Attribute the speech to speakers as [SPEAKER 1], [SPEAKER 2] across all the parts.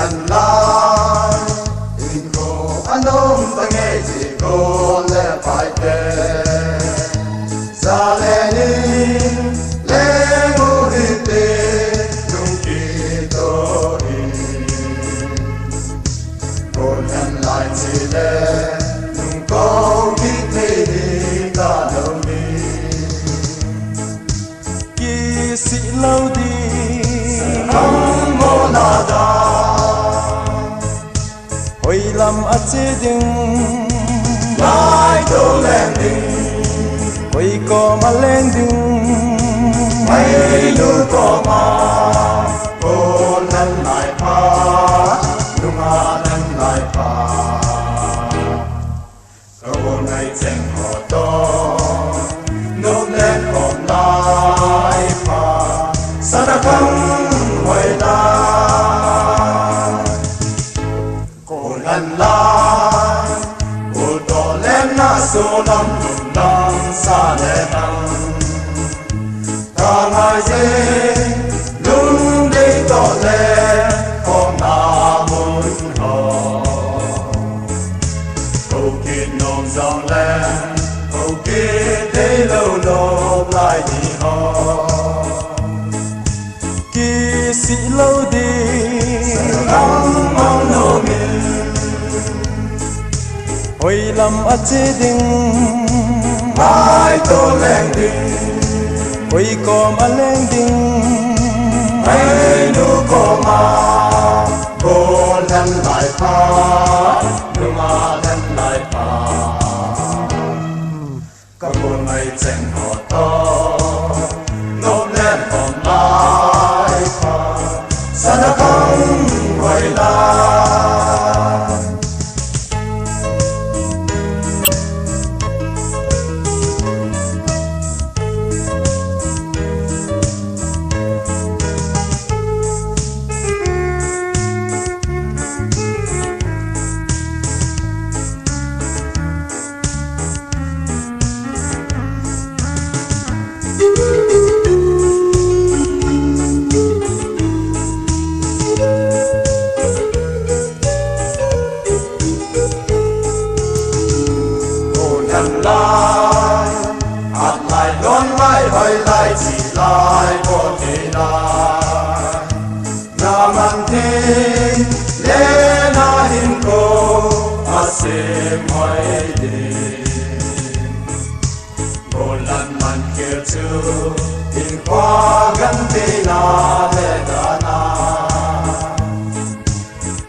[SPEAKER 1] ngàn lai hinkho anom ta nghe chỉ có lẽ phải thế ra lẽ đi lẽ ngô đi tê nung kỳ tôi Boljang lại chỉ lẽ nung câu biết thế đi ta đâu đi
[SPEAKER 2] kỳ sĩ lâu đi
[SPEAKER 1] không mô na đa
[SPEAKER 2] hồi làm ắt chế đừng
[SPEAKER 1] lại tô lên đi
[SPEAKER 2] hồi có mà lên đừng
[SPEAKER 1] mấy đứa có mà cô lần lại phá đúng lần lại phá câu này chẳng họ to nốt lên còn lại phá sao đã không quay ta cô lần lại cô to lên na số năm lùng năm xa lệ năm ta ngài dê luôn đi to lên con na muốn hò câu kia nồng dòng lên câu kia thấy lâu lâu lại đi hò
[SPEAKER 2] kỳ sĩ lâu đi
[SPEAKER 1] không mong nô mình
[SPEAKER 2] hồi làm ắt chế đừng
[SPEAKER 1] ai tô lên đi
[SPEAKER 2] hồi có mà lên đừng
[SPEAKER 1] mấy đứa có mà cô lần lại phá đừng mà lần lại phá các cô ngày chẳng họ to nốt lên còn lại phá sao đã không quay lại lại hạt lại đón lại hơi lại chỉ lại có thể lại nam an thế lẽ na hinkho a se mai đi một lần man kia chưa hinkho gắn tê na lẽ đã na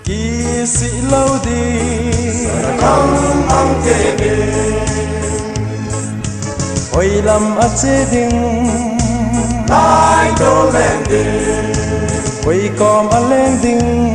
[SPEAKER 2] kỳ sĩ lâu đi
[SPEAKER 1] không mong thế đi
[SPEAKER 2] hồi làm ắt chế đừng
[SPEAKER 1] lại tô lên đi
[SPEAKER 2] hồi có mà lên đừng